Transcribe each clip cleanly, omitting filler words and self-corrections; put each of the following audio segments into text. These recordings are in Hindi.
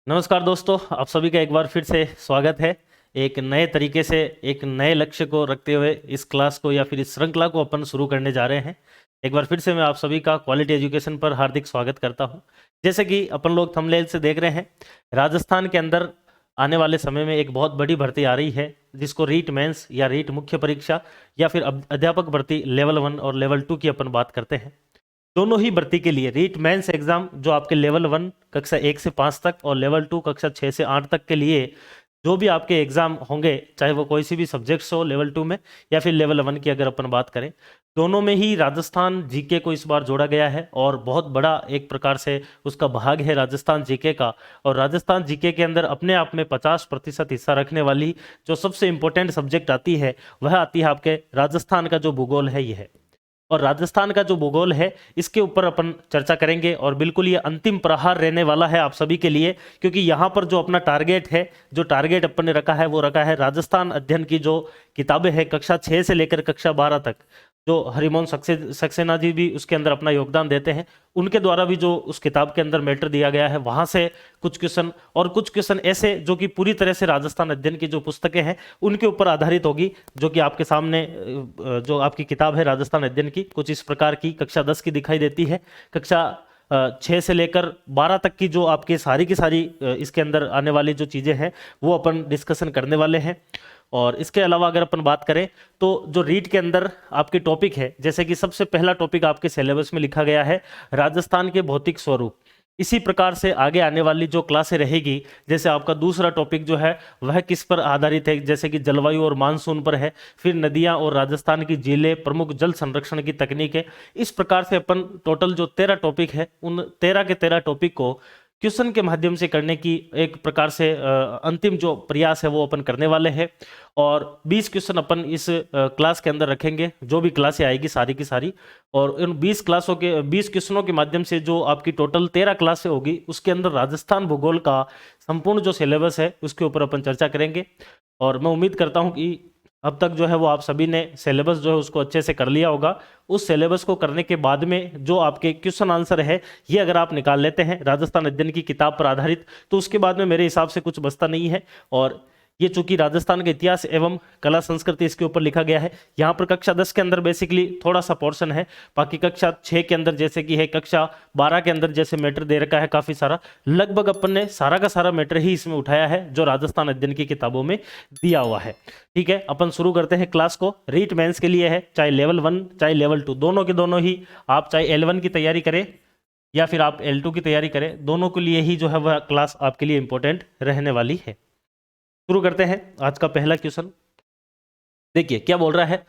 नमस्कार दोस्तों, आप सभी का एक बार फिर से स्वागत है। एक नए तरीके से एक नए लक्ष्य को रखते हुए इस क्लास को या फिर इस श्रृंखला को अपन शुरू करने जा रहे हैं। एक बार फिर से मैं आप सभी का क्वालिटी एजुकेशन पर हार्दिक स्वागत करता हूं। जैसे कि अपन लोग थंबनेल से देख रहे हैं, राजस्थान के अंदर आने वाले समय में एक बहुत बड़ी भर्ती आ रही है, जिसको रीट मेंस या रीट मुख्य परीक्षा या फिर अध्यापक भर्ती लेवल 1 और लेवल 2 की अपन बात करते हैं। दोनों ही भर्ती के लिए रीट मेंस एग्जाम जो आपके लेवल 1 कक्षा 1 से 5 तक और लेवल 2 कक्षा 6 से 8 तक के लिए जो भी आपके एग्जाम होंगे, चाहे वो कोई सी भी सब्जेक्ट्स हो लेवल 2 में या फिर लेवल 1 की अगर अपन बात करें, दोनों में ही राजस्थान जीके को इस बार जोड़ा गया है और बहुत बड़ा एक प्रकार से उसका भाग है राजस्थान जीके का। और राजस्थान जीके के अंदर अपने आप में 50% हिस्सा रखने वाली जो सबसे इंपॉर्टेंट सब्जेक्ट आती है, वह आती है आपके राजस्थान का जो भूगोल है ये है। और राजस्थान का जो भूगोल है इसके ऊपर अपन चर्चा करेंगे और बिल्कुल ये अंतिम प्रहार रहने वाला है आप सभी के लिए, क्योंकि यहाँ पर जो अपना टारगेट है, जो टारगेट अपन ने रखा है वो रखा है राजस्थान अध्ययन की जो किताबें हैं कक्षा 6 से लेकर कक्षा 12 तक, जो हरिमोहन सक्सेना जी भी उसके अंदर अपना योगदान देते हैं, उनके द्वारा भी जो उस किताब के अंदर मैटर दिया गया है वहां से कुछ क्वेश्चन और कुछ क्वेश्चन ऐसे जो कि पूरी तरह से राजस्थान अध्ययन की जो पुस्तकें हैं उनके ऊपर आधारित होगी, जो कि आपके सामने जो आपकी किताब है राजस्थान अध्ययन की कुछ इस प्रकार की कक्षा 10 की दिखाई देती है। कक्षा 6 से लेकर 12 तक की जो आपकी सारी की सारी इसके अंदर आने वाली जो चीज़ें हैं वो अपन डिस्कशन करने वाले हैं। और इसके अलावा अगर अपन बात करें तो जो रीट के अंदर आपके टॉपिक है, जैसे कि सबसे पहला टॉपिक आपके सिलेबस में लिखा गया है राजस्थान के भौतिक स्वरूप। इसी प्रकार से आगे आने वाली जो क्लासें रहेगी, जैसे आपका दूसरा टॉपिक जो है वह किस पर आधारित है, जैसे कि जलवायु और मानसून पर है, फिर नदियां और राजस्थान की झीलें, प्रमुख जल संरक्षण की तकनीकें। इस प्रकार से अपन टोटल जो 13 टॉपिक है उन 13 के 13 टॉपिक को क्वेश्चन के माध्यम से करने की एक प्रकार से अंतिम जो प्रयास है वो अपन करने वाले हैं। और 20 क्वेश्चन अपन इस क्लास के अंदर रखेंगे, जो भी क्लासें आएगी सारी की सारी। और उन 20 क्वेश्चनों के माध्यम से जो आपकी टोटल 13 क्लासें होगी उसके अंदर राजस्थान भूगोल का संपूर्ण जो सिलेबस है उसके ऊपर अपन चर्चा करेंगे। और मैं उम्मीद करता हूँ कि अब तक जो है वो आप सभी ने सिलेबस जो है उसको अच्छे से कर लिया होगा। उस सिलेबस को करने के बाद में जो आपके क्वेश्चन आंसर है ये अगर आप निकाल लेते हैं राजस्थान अध्ययन की किताब पर आधारित, तो उसके बाद में मेरे हिसाब से कुछ बचता नहीं है। और ये चूंकि राजस्थान का इतिहास एवं कला संस्कृति इसके ऊपर लिखा गया है, यहाँ पर कक्षा 10 के अंदर बेसिकली थोड़ा सा पोर्शन है, बाकी कक्षा 6 के अंदर जैसे कि है, कक्षा 12 के अंदर जैसे मैटर दे रखा है काफी सारा, लगभग अपन ने सारा का सारा मैटर ही इसमें उठाया है जो राजस्थान अध्ययन की किताबों में दिया हुआ है। ठीक है, अपन शुरू करते हैं क्लास को। रीट मेंस के लिए है, चाहे लेवल 1 चाहे लेवल 2, दोनों के दोनों ही, आप चाहे L1 की तैयारी करें या फिर आप L2 की तैयारी करें, दोनों के लिए ही जो है वह क्लास आपके लिए इंपॉर्टेंट रहने वाली है। शुरू करते हैं आज का पहला क्वेश्चन। देखिए क्या बोल रहा है,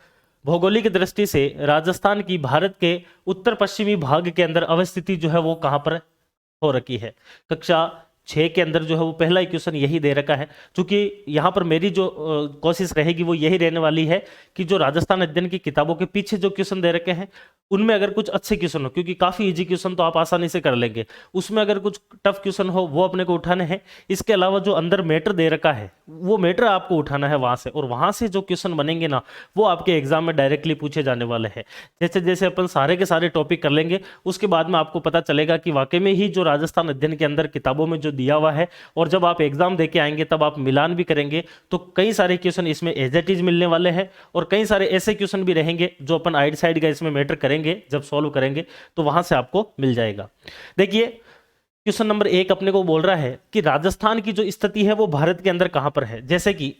भौगोलिक दृष्टि से राजस्थान की भारत के उत्तर पश्चिमी भाग के अंदर अवस्थिति जो है वो कहां पर हो रखी है। कक्षा 6 के अंदर जो है वो पहला ही क्वेश्चन यही दे रखा है। क्योंकि यहाँ पर मेरी जो कोशिश रहेगी वो यही रहने वाली है कि जो राजस्थान अध्ययन की किताबों के पीछे जो क्वेश्चन दे रखे हैं उनमें अगर कुछ अच्छे क्वेश्चन हो, क्योंकि काफ़ी इजी क्वेश्चन तो आप आसानी से कर लेंगे, उसमें अगर कुछ टफ क्वेश्चन हो वो अपने को उठाने हैं। इसके अलावा जो अंदर मैटर दे रखा है वो मैटर आपको उठाना है वहाँ से, और वहाँ से जो क्वेश्चन बनेंगे ना वो आपके एग्जाम में डायरेक्टली पूछे जाने वाले हैं। जैसे जैसे अपन सारे के सारे टॉपिक कर लेंगे उसके बाद में आपको पता चलेगा कि वाकई में ही जो राजस्थान अध्ययन के अंदर किताबों में जो दिया हुआ है, और जब आप एग्जाम देके आएंगे तब आप मिलान भी करेंगे तो कई सारे क्वेश्चन इसमें एज इट इज मिलने वाले हैं, और कई सारे ऐसे क्वेश्चन भी रहेंगे जो अपन आइड साइड का इसमें मैटर करेंगे, जब सॉल्व करेंगे तो वहां से आपको मिल जाएगा। देखिए क्वेश्चन नंबर 1 अपने को बोल रहा है कि राजस्थान की जो स्थिति है वो भारत के अंदर कहां पर है। जैसे कि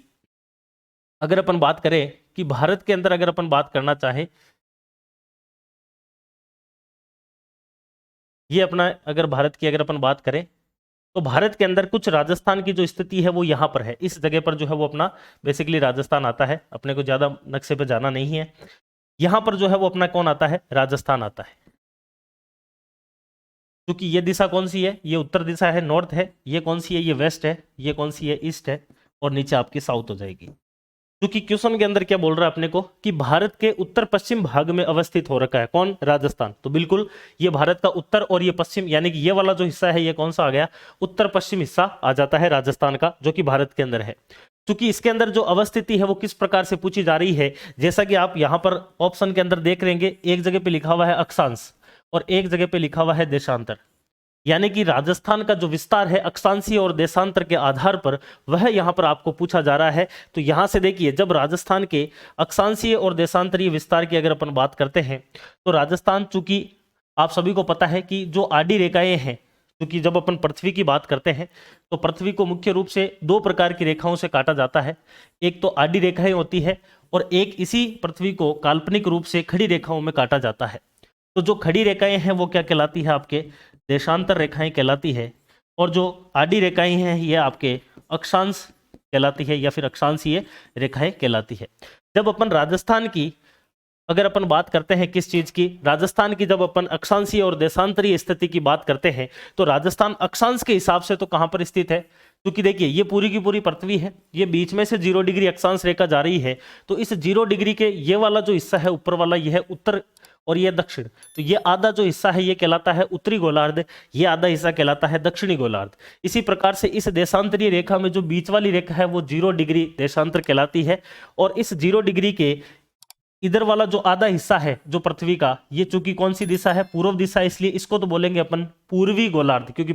अगर अपन बात करें कि भारत के अंदर अगर अपन बात करना चाहे, ये अपना अगर भारत की अगर अपन बात करें तो भारत के अंदर कुछ राजस्थान की जो स्थिति है वो यहाँ पर है, इस जगह पर जो है वो अपना बेसिकली राजस्थान आता है। अपने को ज्यादा नक्शे पे जाना नहीं है, यहाँ पर जो है वो अपना कौन आता है, राजस्थान आता है। क्योंकि ये दिशा कौन सी है, ये उत्तर दिशा है, नॉर्थ है, ये कौन सी है, ये वेस्ट है, ये कौन सी है, ईस्ट है, और नीचे आपकी साउथ हो जाएगी। क्योंकि क्वेश्चन के अंदर क्या बोल रहा है अपने को कि भारत के उत्तर पश्चिम भाग में अवस्थित हो रखा है कौन, राजस्थान। तो बिल्कुल ये भारत का उत्तर और ये पश्चिम, यानी कि ये वाला जो हिस्सा है ये कौन सा आ गया, उत्तर पश्चिम हिस्सा आ जाता है राजस्थान का, जो कि भारत के अंदर है। क्योंकि इसके अंदर जो अवस्थिति है वो किस प्रकार से पूछी जा रही है, जैसा कि आप यहाँ पर ऑप्शन के अंदर देख रहेंगे, एक जगह पे लिखा हुआ है अक्षांश और एक जगह पे लिखा हुआ है देशांतर। यानी कि राजस्थान का जो विस्तार है अक्षांशीय और देशांतर के आधार पर, वह यहाँ पर आपको पूछा जा रहा है। तो यहाँ से देखिए, जब राजस्थान के अक्षांशीय और देशांतरीय विस्तार की अगर अपन बात करते हैं, तो राजस्थान, चूंकि आप सभी को पता है कि जो आड़ी रेखाएं हैं, क्योंकि जब अपन पृथ्वी की बात करते हैं तो पृथ्वी को मुख्य रूप से दो प्रकार की रेखाओं से काटा जाता है। एक तो आड़ी रेखाएं होती है और एक इसी पृथ्वी को काल्पनिक रूप से खड़ी रेखाओं में काटा जाता है। तो जो खड़ी रेखाएं हैं वो क्या कहलाती है, आपके देशांतर रेखाएं कहलाती है, और जो आड़ी रेखाएं हैं ये आपके अक्षांश कहलाती है या फिर अक्षांशीय रेखाएं कहलाती है। जब अपन राजस्थान की अगर अपन बात करते हैं किस चीज की, राजस्थान की जब अपन अक्षांशीय और देशांतरीय स्थिति की बात करते हैं तो राजस्थान अक्षांश के हिसाब से तो कहां पर स्थित है, क्योंकि देखिए ये पूरी की पूरी पृथ्वी है, ये बीच में से 0 डिग्री अक्षांश रेखा जा रही है, तो इस 0 डिग्री के ये वाला जो हिस्सा है ऊपर वाला, ये है उत्तर और ये दक्षिण, तो ये आधा जो हिस्सा है ये कहलाता है उत्तरी गोलार्ध, ये आधा हिस्सा कहलाता है दक्षिणी गोलार्ध। इसी प्रकार से इस देशांतरीय रेखा में जो बीच वाली रेखा है वो 0 डिग्री देशांतर कहलाती है, और इस 0 डिग्री के इधर वाला जो आधा हिस्सा है जो पृथ्वी का, ये चूंकि कौन सी दिशा है, पूर्व दिशा, इसलिए इसको तो बोलेंगे अपन पूर्वी गोलार्ध, क्योंकि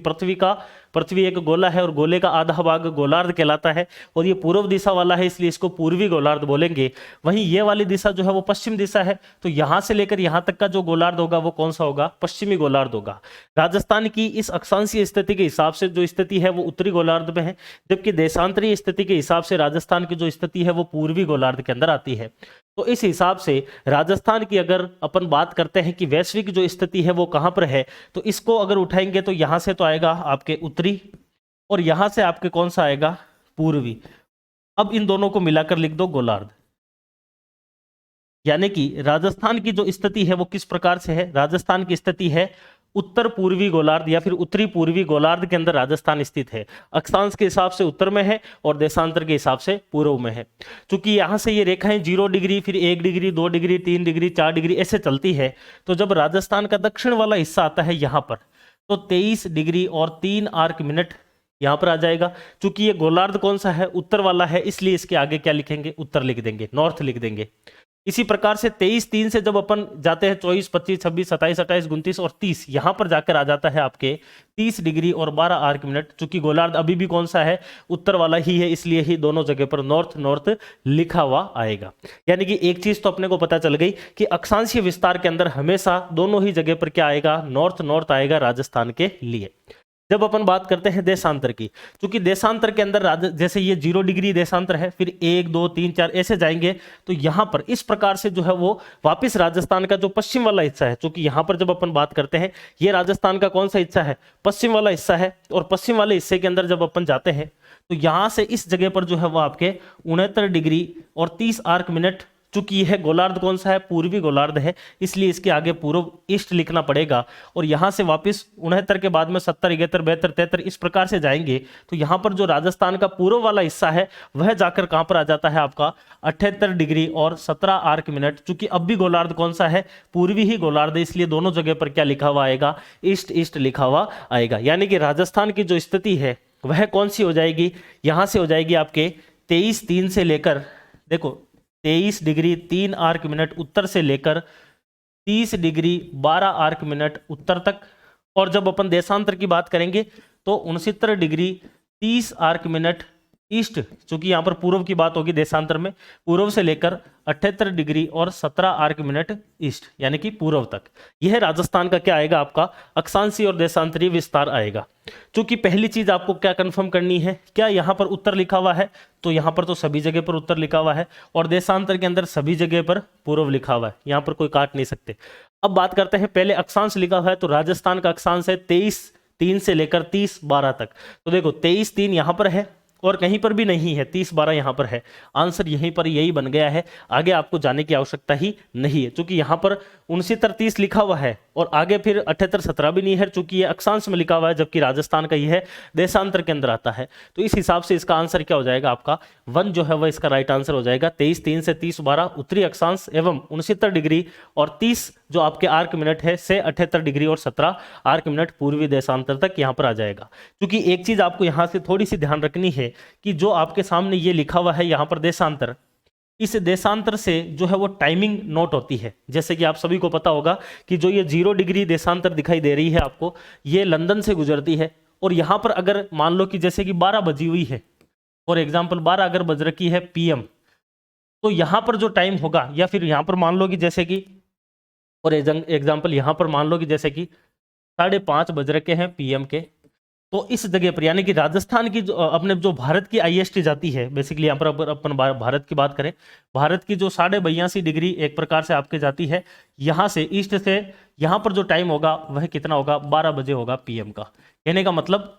पृथ्वी एक गोला है और गोले का आधा भाग गोलार्ध कहलाता है, और ये पूर्व दिशा वाला है इसलिए इसको पूर्वी गोलार्ध बोलेंगे। वहीं ये वाली दिशा जो है वो पश्चिम दिशा है, तो यहां से लेकर यहां तक का जो गोलार्ध होगा वो कौन सा होगा, पश्चिमी गोलार्ध होगा। राजस्थान की इस अक्षांशीय स्थिति के हिसाब से जो स्थिति है वो उत्तरी गोलार्ध में है, जबकि देशांतरीय स्थिति के हिसाब से राजस्थान की जो स्थिति है वो पूर्वी गोलार्ध के अंदर आती है। तो इस हिसाब से राजस्थान की अगर अपन बात करते हैं कि वैश्विक जो स्थिति है वो कहां पर है, तो इसको अगर उठाएंगे तो यहां से तो आएगा आपके उत्तरी, और यहां से आपके कौन सा आएगा, पूर्वी। अब इन दोनों को मिलाकर लिख दो गोलार्ध। यानी कि राजस्थान की जो स्थिति है वो किस प्रकार से है, राजस्थान की स्थिति है उत्तर पूर्वी गोलार्ध या फिर उत्तरी पूर्वी गोलार्ध के अंदर राजस्थान स्थित है। अक्षांश के हिसाब से उत्तर में है और देशांतर के हिसाब से पूर्व में है। क्योंकि यहां से ये रेखाएं 0 डिग्री, फिर 1 डिग्री, 2 डिग्री, 3 डिग्री, 4 डिग्री ऐसे चलती है, तो जब राजस्थान का दक्षिण वाला हिस्सा आता है यहां पर, तो 23 डिग्री और 3 आर्क मिनट यहां पर आ जाएगा। क्योंकि ये गोलार्ध कौन सा है, उत्तर वाला है, इसलिए इसके आगे क्या लिखेंगे, उत्तर लिख देंगे, नॉर्थ लिख देंगे। इसी प्रकार से 23-3 से जब अपन जाते हैं 24, 25, 26, 27, 28, 29 और 30, यहां पर जाकर आ जाता है आपके 30 डिग्री और 12 आर्क मिनट। चूंकि गोलार्ध अभी भी कौन सा है, उत्तर वाला ही है, इसलिए ही दोनों जगह पर नॉर्थ नॉर्थ लिखा हुआ आएगा। यानी कि एक चीज तो अपने को पता चल गई कि अक्षांशीय विस्तार के अंदर हमेशा दोनों ही जगह पर क्या आएगा, नॉर्थ नॉर्थ आएगा राजस्थान के लिए। जब अपन बात करते हैं देशांतर की, क्योंकि देशांतर के अंदर जैसे ये 0 डिग्री देशांतर है, फिर 1, 2, 3, 4 ऐसे जाएंगे, तो यहां पर इस प्रकार से जो है वो वापस राजस्थान का जो पश्चिम वाला हिस्सा है, क्योंकि यहां पर जब अपन बात करते हैं ये राजस्थान का कौन सा हिस्सा है, पश्चिम वाला हिस्सा है, और पश्चिम वाले हिस्से के अंदर जब अपन जाते हैं तो यहां से इस जगह पर जो है वो आपके 69 डिग्री और 30 आर्क मिनट, चूंकि यह गोलार्ध कौन सा है, पूर्वी गोलार्ध है, इसलिए इसके आगे पूर्व ईस्ट लिखना पड़ेगा। और यहां से वापस 69 के बाद में 70, 71, 72, 73 इस प्रकार से जाएंगे, तो यहां पर जो राजस्थान का पूर्व वाला हिस्सा है वह जाकर कहां पर आ जाता है आपका 78 डिग्री और 17 आर्क मिनट। चूंकि अब भी गोलार्ध कौन सा है, पूर्वी ही गोलार्ध है, इसलिए दोनों जगह पर क्या लिखा हुआ आएगा, ईस्ट ईस्ट लिखा हुआ आएगा। यानी कि राजस्थान की जो स्थिति है वह कौन सी हो जाएगी, यहां से हो जाएगी आपके 23-3 से लेकर, देखो 23 डिग्री 3 आर्क मिनट उत्तर से लेकर 30 डिग्री 12 आर्क मिनट उत्तर तक। और जब अपन देशांतर की बात करेंगे तो 69 डिग्री 30 आर्क मिनट ईस्ट, चूंकि यहां पर पूर्व की बात होगी देशांतर में, पूर्व से लेकर 78 डिग्री और 17 आर्क मिनट ईस्ट, यानी कि पूर्व तक। यह राजस्थान का क्या आएगा, आपका अक्षांशीय और देशांतरीय विस्तार आएगा। चूंकि पहली चीज आपको क्या कंफर्म करनी है, क्या यहां पर उत्तर लिखा हुआ है, तो यहां पर तो सभी जगह पर उत्तर लिखा हुआ है, और देशांतर के अंदर सभी जगह पर पूर्व लिखा हुआ है, यहां पर कोई काट नहीं सकते। अब बात करते हैं, पहले अक्षांश लिखा हुआ है, तो राजस्थान का अक्षांश है 23-3 से लेकर 30-12 तक। तो देखो 23-3 यहां पर है और कहीं पर भी नहीं है, 30-12 यहां पर है। आंसर यहीं पर यही बन गया है, आगे आपको जाने की आवश्यकता ही नहीं है, क्योंकि यहां पर 69-30 लिखा हुआ है और आगे फिर 78-17 भी नहीं है, चूंकि ये अक्षांश में लिखा हुआ है, जबकि राजस्थान का यह देशांतर के अंदर आता है। तो इस हिसाब से इसका आंसर क्या हो जाएगा, आपका 1 जो है वह इसका राइट आंसर हो जाएगा। 23-3 से 30-12 उत्तरी अक्षांश एवं 69 डिग्री और 30 जो आपके आर्क मिनट है से 78 डिग्री और 17 आर्क मिनट पूर्वी देशांतर तक यहां पर आ जाएगा। क्योंकि एक चीज आपको यहां से थोड़ी सी ध्यान रखनी है कि जो आपके सामने ये लिखा हुआ है यहां पर देशांतर, इस देशांतर से जो है वो टाइमिंग नोट होती है। जैसे कि आप सभी को पता होगा कि जो ये 0 डिग्री देशांतर दिखाई दे रही है आपको, ये लंदन से गुजरती है। और यहाँ पर अगर मान लो कि जैसे कि 12 बजी हुई है, फॉर एग्जाम्पल 12 अगर बज रखी है PM, तो यहाँ पर जो टाइम होगा, या फिर यहाँ पर मान लो कि जैसे कि फॉर एग्जाम्पल यहाँ पर मान लो कि जैसे कि 5:30 बज रखे हैं PM के, तो इस जगह पर यानी कि राजस्थान की जो अपने जो भारत की IST जाती है, बेसिकली यहाँ पर अपन भारत की बात करें, भारत की जो 82.82 डिग्री एक प्रकार से आपके जाती है, यहाँ से ईस्ट से यहाँ पर जो टाइम होगा वह कितना होगा, 12 बजे होगा PM का। कहने का मतलब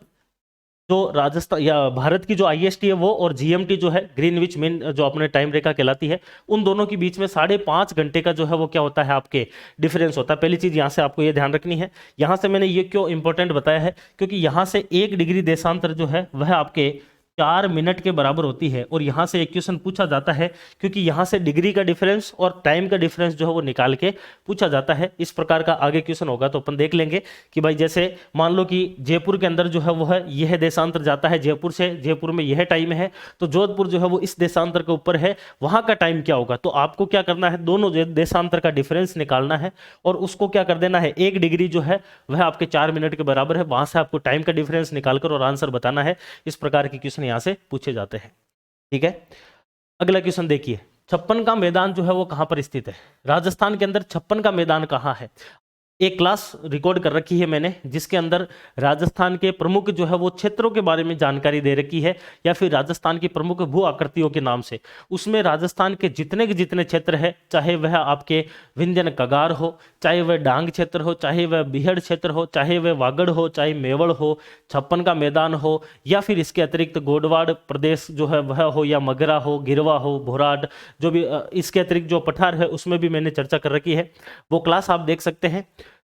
जो राजस्थान या भारत की जो IST है वो और GMT जो है, ग्रीनविच मीन जो अपने टाइम रेखा कहलाती है, उन दोनों के बीच में 5.5 घंटे का जो है वो क्या होता है, आपके डिफरेंस होता है। पहली चीज यहाँ से आपको ये ध्यान रखनी है। यहाँ से मैंने ये क्यों इंपॉर्टेंट बताया है, क्योंकि यहाँ से 1 डिग्री देशांतर जो है वह आपके 4 मिनट के बराबर होती है। और यहाँ से एक क्वेश्चन पूछा जाता है, क्योंकि यहाँ से डिग्री का डिफरेंस और टाइम का डिफरेंस जो है वो निकाल के पूछा जाता है। इस प्रकार का आगे क्वेश्चन होगा तो अपन देख लेंगे कि भाई जैसे मान लो कि जयपुर के अंदर जो है वो है यह देशांतर जाता है जयपुर से, जयपुर में यह टाइम है, तो जोधपुर जो है वो इस देशांतर के ऊपर है, वहां का टाइम क्या होगा। तो आपको क्या करना है, दोनों देशांतर का डिफरेंस निकालना है और उसको क्या कर देना है, 1 डिग्री जो है वह आपके 4 मिनट के बराबर है, वहां से आपको टाइम का डिफरेंस निकालकर और आंसर बताना है। इस प्रकार के क्वेश्चन यहां से पूछे जाते हैं। ठीक है, अगला क्वेश्चन देखिए, 56 का मैदान जो है वो कहां पर स्थित है। राजस्थान के अंदर 56 का मैदान कहां है। एक क्लास रिकॉर्ड कर रखी है मैंने, जिसके अंदर राजस्थान के प्रमुख जो है वो क्षेत्रों के बारे में जानकारी दे रखी है, या फिर राजस्थान की प्रमुख भू आकृतियों के नाम से। उसमें राजस्थान के जितने क्षेत्र है, चाहे वह आपके विंध्यन कगार हो, चाहे वह डांग क्षेत्र हो, चाहे वह बिहड़ क्षेत्र हो, चाहे वह वागड़ हो, चाहे मेवड़ हो, 56 का मैदान हो, या फिर इसके अतिरिक्त गोडवाड़ प्रदेश जो है वह हो, या मगरा हो, गिरवा हो, भोराड, जो भी इसके अतिरिक्त जो पठार है उसमें भी मैंने चर्चा कर रखी है, वो क्लास आप देख सकते हैं।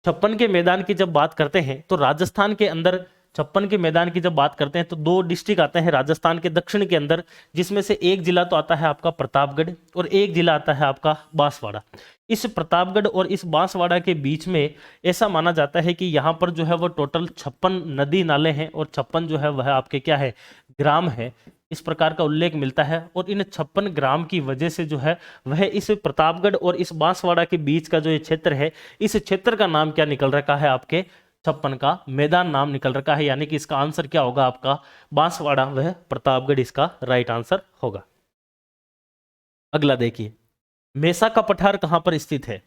56 के मैदान की जब बात करते हैं तो राजस्थान के अंदर 56 के मैदान की जब बात करते हैं तो 2 डिस्ट्रिक्ट आते हैं राजस्थान के दक्षिण के अंदर, जिसमें से एक जिला तो आता है आपका प्रतापगढ़ और एक जिला आता है आपका बांसवाड़ा। इस प्रतापगढ़ और इस बांसवाड़ा के बीच में ऐसा माना जाता है कि यहाँ पर जो है वो टोटल 56 नदी नाले हैं और 56 जो है वह आपके क्या है, ग्राम है। इस प्रकार का उल्लेख मिलता है और इन 56 ग्राम की वजह से जो है वह इस प्रतापगढ़ और इस बांसवाड़ा के बीच का जो ये क्षेत्र है, इस क्षेत्र का नाम क्या निकल रखा है, आपके 56 का मैदान नाम निकल रखा है। यानी कि इसका आंसर क्या होगा, आपका बांसवाड़ा वह प्रतापगढ़ इसका राइट आंसर होगा। अगला देखिए, मेसा का पठार कहां पर स्थित है।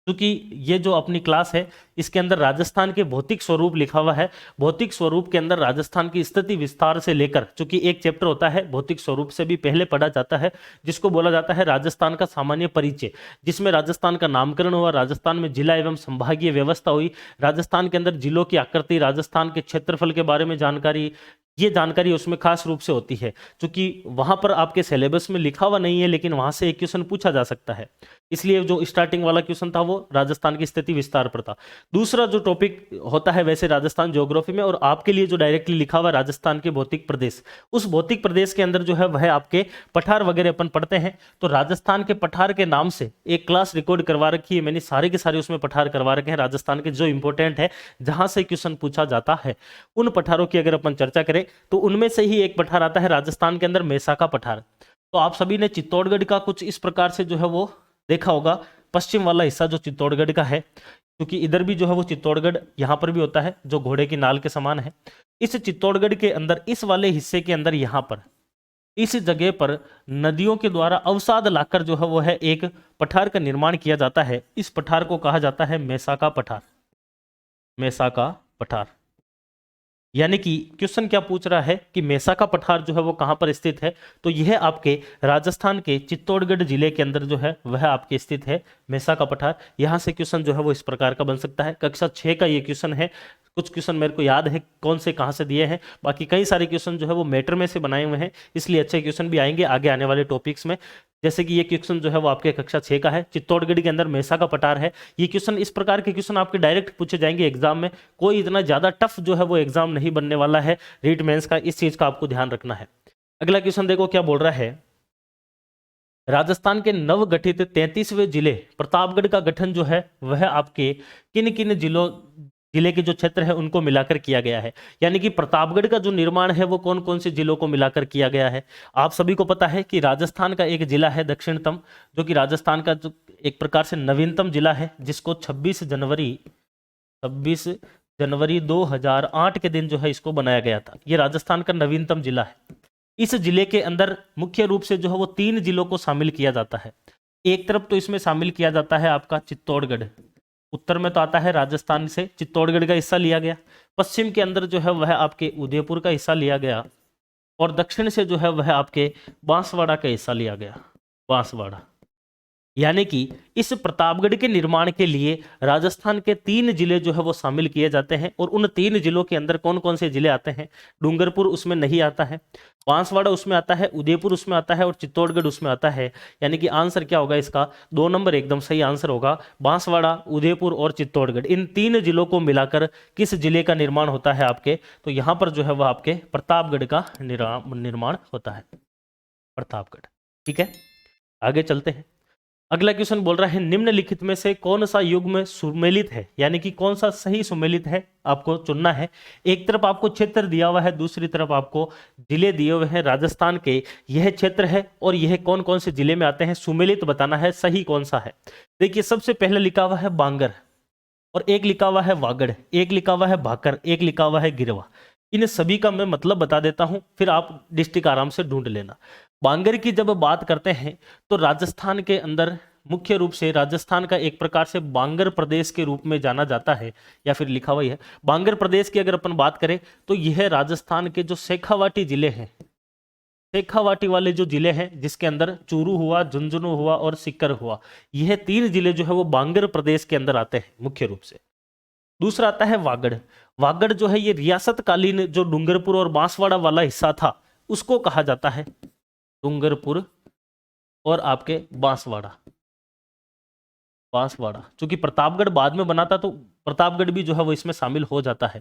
क्योंकि ये जो अपनी क्लास है इसके अंदर राजस्थान के भौतिक स्वरूप लिखा हुआ है, भौतिक स्वरूप के अंदर राजस्थान की स्थिति विस्तार से लेकर, चूंकि एक चैप्टर होता है भौतिक स्वरूप से भी पहले पढ़ा जाता है, जिसको बोला जाता है राजस्थान का सामान्य परिचय, जिसमें राजस्थान का नामकरण हुआ, राजस्थान में जिला एवं संभागीय व्यवस्था हुई, राजस्थान के अंदर जिलों की आकृति, राजस्थान के क्षेत्रफल के बारे में जानकारी, ये जानकारी उसमें खास रूप से होती है। क्योंकि वहां पर आपके सिलेबस में लिखा हुआ नहीं है, लेकिन वहां से एक क्वेश्चन पूछा जा सकता है, इसलिए जो स्टार्टिंग वाला क्वेश्चन था वो राजस्थान की स्थिति विस्तार पर था। दूसरा जो टॉपिक होता है वैसे राजस्थान ज्योग्राफी में, और आपके लिए जो डायरेक्टली लिखा हुआ राजस्थान के भौतिक प्रदेश, उस भौतिक प्रदेश के अंदर जो है वह आपके पठार वगैरह अपन पढ़ते हैं। तो राजस्थान के पठार के नाम से एक क्लास रिकॉर्ड करवा रखी है मैंने, सारे के सारे उसमें पठार करवा रखे हैं राजस्थान के जो इंपॉर्टेंट है, जहां से क्वेश्चन पूछा जाता है। उन पठारों की अगर अपन चर्चा करें तो उनमें से ही एक पठार आता है राजस्थान के अंदर मेसा का पठार। तो आप सभी ने चित्तौड़गढ़ का कुछ इस प्रकार से जो है वो देखा होगा, पश्चिम वाला हिस्सा जो चित्तौड़गढ़ का है, क्योंकि इधर भी जो है वो चित्तौड़गढ़ यहाँ पर भी होता है जो घोड़े की नाल के समान है। इस चित्तौड़गढ़ के अंदर इस वाले हिस्से के अंदर यहाँ पर इस जगह पर नदियों के द्वारा अवसाद लाकर जो है वो है एक पठार का निर्माण किया जाता है। इस पठार को कहा जाता है मेसा का पठार, मेसा का पठार। यानी कि क्वेश्चन क्या पूछ रहा है कि मेसा का पठार जो है वो कहां पर स्थित है, तो यह आपके राजस्थान के चित्तौड़गढ़ जिले के अंदर जो है वह आपके स्थित है मेसा का पठार। यहां से क्वेश्चन जो है वो इस प्रकार का बन सकता है। कक्षा 6 का ये क्वेश्चन है, कुछ क्वेश्चन मेरे को याद है कौन से कहां से दिए हैं, बाकी कई सारे क्वेश्चन जो है वो मैटर में से बनाए हुए हैं, इसलिए अच्छे क्वेश्चन भी आएंगे आगे आने वाले टॉपिक्स में। जैसे कि ये क्वेश्चन जो है वो आपके कक्षा 6 का है, चित्तौड़गढ़ के अंदर मेसा का पठार है। ये क्वेश्चन इस प्रकार के क्वेश्चन आपके डायरेक्ट पूछे जाएंगे एग्जाम में, कोई इतना ज्यादा टफ जो है वो एग्जाम नहीं बनने वाला है रीट मेंस का, इस चीज का आपको ध्यान रखना है। अगला क्वेश्चन देखो क्या बोल रहा है, राजस्थान के नवगठित 33वें जिले प्रतापगढ़ का गठन जो है वह आपके किन किन जिलों जिले के जो क्षेत्र है उनको मिलाकर किया गया है। यानी कि प्रतापगढ़ का जो निर्माण है वो कौन कौन से जिलों को मिलाकर किया गया है। आप सभी को पता है कि राजस्थान का एक जिला है दक्षिणतम, जो कि राजस्थान का जो एक प्रकार से नवीनतम जिला है, जिसको 26 जनवरी 2008 के दिन जो है इसको बनाया गया था। ये राजस्थान का नवीनतम जिला है। इस जिले के अंदर मुख्य रूप से जो है वो 3 जिलों को शामिल किया जाता है। एक तरफ तो इसमें शामिल किया जाता है आपका चित्तौड़गढ़, उत्तर में तो आता है राजस्थान से चित्तौड़गढ़ का हिस्सा लिया गया, पश्चिम के अंदर जो है वह आपके उदयपुर का हिस्सा लिया गया, और दक्षिण से जो है वह आपके बांसवाड़ा का हिस्सा लिया गया, बांसवाड़ा। यानी कि इस प्रतापगढ़ के निर्माण के लिए राजस्थान के 3 जिले जो है वो शामिल किए जाते हैं। और उन 3 जिलों के अंदर कौन कौन से जिले आते हैं? डूंगरपुर उसमें नहीं आता है, बांसवाड़ा उसमें आता है, उदयपुर उसमें आता है और चित्तौड़गढ़ उसमें आता है। यानी कि आंसर क्या होगा इसका? 2 नंबर एकदम सही आंसर होगा। बांसवाड़ा, उदयपुर और चित्तौड़गढ़, इन 3 जिलों को मिलाकर किस जिले का निर्माण होता है आपके? तो यहां पर जो है वह आपके प्रतापगढ़ का निर्माण होता है, प्रतापगढ़। ठीक है, आगे चलते हैं। अगला क्वेश्चन बोल रहा है निम्नलिखित में से कौन सा युग्म सुमेलित है, यानी कि कौन सा सही सुमेलित है, आपको चुनना है। एक तरफ आपको क्षेत्र दिया हुआ है, दूसरी तरफ आपको जिले दिए हुए हैं राजस्थान के। यह क्षेत्र है और यह कौन कौन से जिले में आते हैं, सुमेलित बताना है सही कौन सा है। देखिए सबसे पहले लिखा हुआ है बांगर, और एक लिखा हुआ है वागड़, एक लिखा हुआ है भाकर, एक लिखा हुआ है गिरवा। इन सभी का मैं मतलब बता देता हूं, फिर आप डिस्ट्रिक्ट आराम से ढूंढ लेना। बांगर की जब बात करते हैं तो राजस्थान के अंदर मुख्य रूप से राजस्थान का एक प्रकार से बांगर प्रदेश के रूप में जाना जाता है, या फिर लिखा हुआ है बांगर प्रदेश की। अगर अपन बात करें तो यह राजस्थान के जो शेखावाटी जिले हैं, शेखावाटी वाले जो जिले हैं, जिसके अंदर चूरू हुआ, झुंझुनू हुआ और सीकर हुआ, यह 3 जिले जो है वो बांगर प्रदेश के अंदर आते हैं मुख्य रूप से। दूसरा आता है वागड़। वागड़ जो है ये रियासत कालीन जो डूंगरपुर और बांसवाड़ा वाला हिस्सा था उसको कहा जाता है, डूंगरपुर और आपके बांसवाड़ा। चूंकि प्रतापगढ़ बाद में बना था तो प्रतापगढ़ भी जो है वो इसमें शामिल हो जाता है।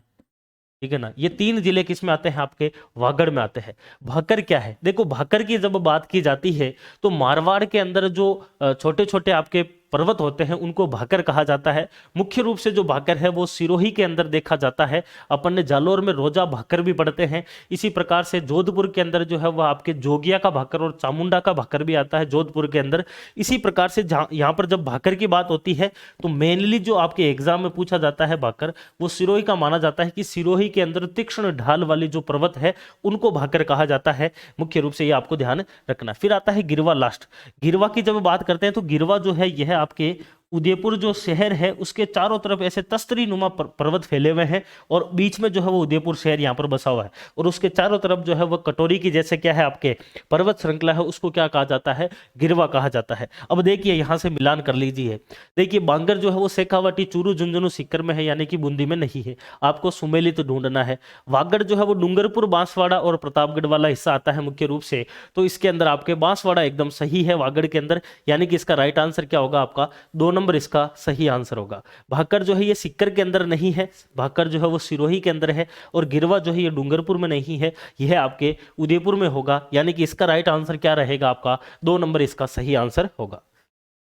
ठीक है ना, ये 3 जिले किस में आते हैं आपके? वागड़ में आते हैं। भाकर क्या है? देखो भाकर की जब बात की जाती है तो मारवाड़ के अंदर जो छोटे छोटे आपके पर्वत होते हैं उनको भाकर कहा जाता है। मुख्य रूप से जो भाकर है वो सिरोही के अंदर देखा जाता है। अपन ने जालोर में रोजा भाकर भी पढ़ते हैं। इसी प्रकार से जोधपुर के अंदर जो है वह आपके जोगिया का भाकर और चामुंडा का भाकर भी आता है जोधपुर के अंदर। इसी प्रकार से यहाँ पर जब भाकर की बात होती है तो मेनली जो आपके एग्जाम में पूछा जाता है भाकर, वो सिरोही का माना जाता है कि सिरोही के अंदर तीक्ष्ण ढाल वाली जो पर्वत है उनको भाकर कहा जाता है। मुख्य रूप से ये आपको ध्यान रखना। फिर आता है गिरवा लास्ट। गिरवा की जब बात करते हैं तो गिरवा जो है यह आपके उदयपुर जो शहर है उसके चारों तरफ ऐसे तस्तरी नुमा पर्वत फैले हुए हैं और बीच में जो है वो उदयपुर शहर यहाँ पर बसा हुआ है और उसके चारों तरफ जो है वो कटोरी की जैसे क्या है आपके पर्वत श्रृंखला है, उसको क्या कहा जाता है? गिरवा कहा जाता है। अब देखिए यहाँ से मिलान कर लीजिए। देखिए बांगर जो है वो शेखावाटी, चूरू, झुंझुनू, सीकर में है, यानी कि बूंदी में नहीं है। आपको सुमेलित ढूंढना है। वागड़ जो है वो डूंगरपुर, बांसवाड़ा और प्रतापगढ़ वाला हिस्सा आता है मुख्य रूप से। तो इसके अंदर आपके बांसवाड़ा एकदम सही है वागड़ के अंदर, यानी कि इसका राइट आंसर क्या होगा आपका? 2 नंबर इसका सही आंसर होगा। भाकर जो है ये सीकर के अंदर नहीं है, भाकर जो है वो सिरोही के अंदर है, और गिरवा जो है ये डूंगरपुर में नहीं है, यह आपके उदयपुर में होगा। यानी कि इसका राइट आंसर क्या रहेगा आपका? 2 नंबर इसका सही आंसर होगा।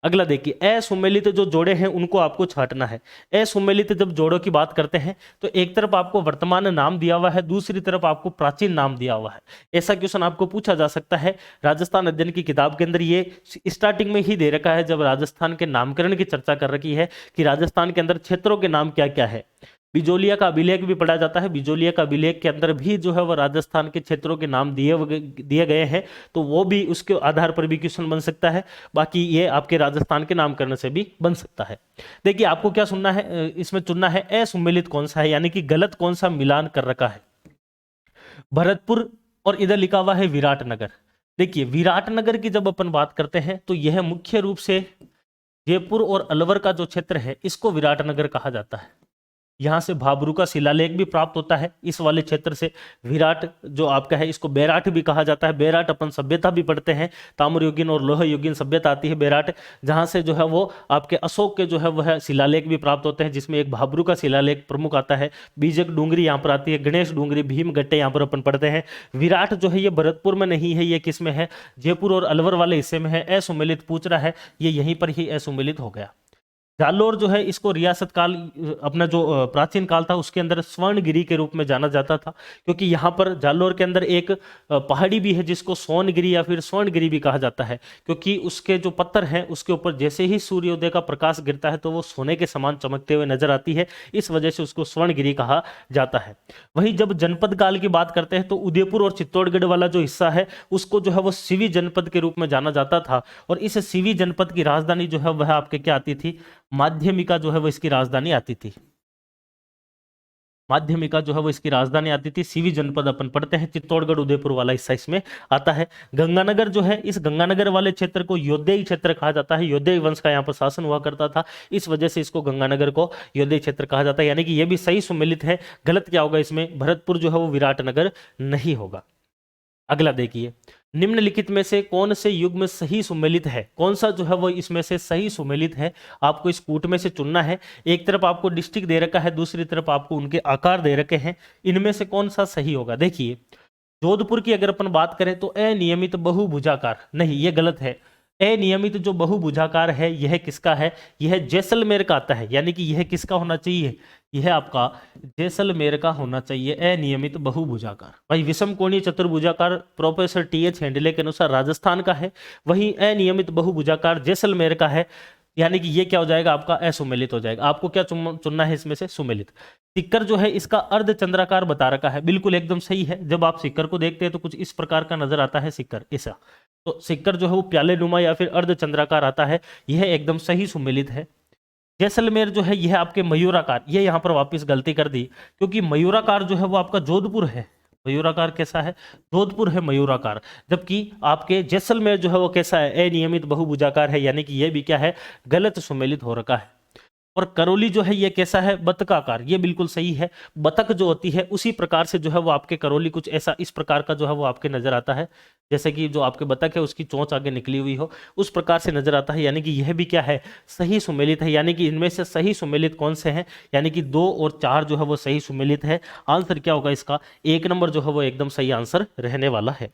अगला देखिए असुमेलित जो जोड़े हैं उनको आपको छांटना है। असुमेलित जब जोड़ों की बात करते हैं तो एक तरफ आपको वर्तमान नाम दिया हुआ है, दूसरी तरफ आपको प्राचीन नाम दिया हुआ है। ऐसा क्वेश्चन आपको पूछा जा सकता है। राजस्थान अध्ययन की किताब के अंदर ये स्टार्टिंग में ही दे रखा है जब राजस्थान के नामकरण की चर्चा कर रखी है कि राजस्थान के अंदर क्षेत्रों के नाम क्या क्या है। बिजोलिया का अभिलेख भी पढ़ा जाता है। बिजोलिया का अभिलेख के अंदर भी जो है वह राजस्थान के क्षेत्रों के नाम दिए गए हैं, तो वो भी उसके आधार पर भी क्वेश्चन बन सकता है। बाकी ये आपके राजस्थान के नामकरण से भी बन सकता है। देखिए आपको क्या सुनना है, इसमें चुनना है असुमेलित कौन सा है, यानी कि गलत कौन सा मिलान कर रखा है। भरतपुर और इधर लिखा हुआ है विराटनगर। देखिए विराटनगर की जब अपन बात करते हैं तो यह मुख्य रूप से जयपुर और अलवर का जो क्षेत्र है इसको विराटनगर कहा जाता है। यहाँ से भाबरू का शिलालेख भी प्राप्त होता है इस वाले क्षेत्र से। विराट जो आपका है इसको बैराट भी कहा जाता है। बैराट अपन सभ्यता भी पढ़ते हैं, ताम्रयुगीन और लोह युगीन सभ्यता आती है बैराट, जहाँ से जो है वो आपके अशोक के जो है वह शिलालेख भी प्राप्त होते हैं, जिसमें एक भाबरू का शिलालेख प्रमुख आता है। बीजक डूंगरी यहाँ पर आती है, गणेश डूंगरी, भीम गट्टे यहाँ पर अपन पढ़ते हैं। विराट जो है ये भरतपुर में नहीं है, ये किस में है? जयपुर और अलवर वाले हिस्से में है। असुमेलित पूछ रहा है, ये यहीं पर ही असुमेलित हो गया। जालोर जो है इसको रियासत काल, अपना जो प्राचीन काल था उसके अंदर स्वर्णगिरी के रूप में जाना जाता था, क्योंकि यहाँ पर जालोर के अंदर एक पहाड़ी भी है जिसको सोनगिरी या फिर स्वर्णगिरी भी कहा जाता है, क्योंकि उसके जो पत्थर हैं उसके ऊपर जैसे ही सूर्योदय का प्रकाश गिरता है तो वो सोने के समान चमकते हुए नजर आती है, इस वजह से उसको स्वर्णगिरी कहा जाता है। वहीं जब जनपद काल की बात करते हैं तो उदयपुर और चित्तौड़गढ़ वाला जो हिस्सा है उसको जो है वो सिवी जनपद के रूप में जाना जाता था, और इस सिवी जनपद की राजधानी जो है वह आपके क्या आती थी, माध्यमिका जो है वो इसकी राजधानी आती थी। माध्यमिका जो है वो इसकी राजधानी आती थी। सीवी जनपद अपन पढ़ते हैं, चित्तौड़गढ़ उदयपुर वाला हिस्सा इसमें आता है। गंगानगर जो है, इस गंगानगर वाले क्षेत्र को योद्देय क्षेत्र कहा जाता है, योद्देय वंश का यहाँ पर शासन हुआ करता था, इस वजह से इसको गंगानगर को योद्देय क्षेत्र कहा जाता है, यानी कि ये भी सही सुमेलित है। गलत क्या होगा इसमें, भरतपुर जो है वो विराटनगर नहीं होगा। अगला देखिए, निम्नलिखित में से कौन से युग में सही सुमेलित है, कौन सा जो है वो इसमें से सही सुमेलित है, आपको इस कूट में से चुनना है। एक तरफ आपको डिस्ट्रिक्ट दे रखा है, दूसरी तरफ आपको उनके आकार दे रखे हैं, इनमें से कौन सा सही होगा। देखिए, जोधपुर की अगर अपन बात करें तो अनियमित बहुभुजाकार, नहीं ये गलत है। अनियमित जो बहुभुजाकार है यह किसका है, यह जैसलमेर का आता है, यानी कि यह किसका होना चाहिए, यह आपका जैसलमेर का होना चाहिए अनियमित बहुभुजाकार। भाई विषम कोणीय चतुर्भुजाकार प्रोफेसर टी.एच. हेंडले के अनुसार राजस्थान का है, वहीं अनियमित बहुभुजाकार जैसलमेर का है, यानी कि ये क्या हो जाएगा आपका असुमेलित हो जाएगा। आपको क्या चुनना है इसमें से, सुमेलित। सिक्कर जो है इसका अर्धचंद्राकार बता रखा है, बिल्कुल एकदम सही है। जब आप सिक्कर को देखते हैं तो कुछ इस प्रकार का नजर आता है सिक्कर, ऐसा, तो सिक्कर जो है वो प्याले नुमा या फिर अर्धचंद्राकार आता है, यह एकदम सही सुमेलित है। जैसलमेर जो है यह आपके मयूराकार, ये यहाँ पर वापस गलती कर दी, क्योंकि मयूराकार जो है वो आपका जोधपुर है। मयूराकार कैसा है, जोधपुर है मयूराकार, जबकि आपके जैसलमेर जो है वो कैसा है, अनियमित बहुभुजाकार है, यानी कि यह भी क्या है, गलत सुमेलित हो रखा है। और करौली जो है ये कैसा है, बतकाकार, ये बिल्कुल सही है। बतक जो होती है उसी प्रकार से जो है वो आपके करौली कुछ ऐसा इस प्रकार का जो है वो आपके नजर आता है, जैसे कि जो आपके बतक है उसकी चोंच आगे निकली हुई हो, उस प्रकार से नजर आता है, यानी कि यह भी क्या है, सही सुमेलित है। यानी कि इनमें से सही सुमेलित कौन से हैं, यानी कि 2 और 4 जो है वो सही सुमेलित है। आंसर क्या होगा इसका, 1 नंबर जो है वो एकदम सही आंसर रहने वाला है।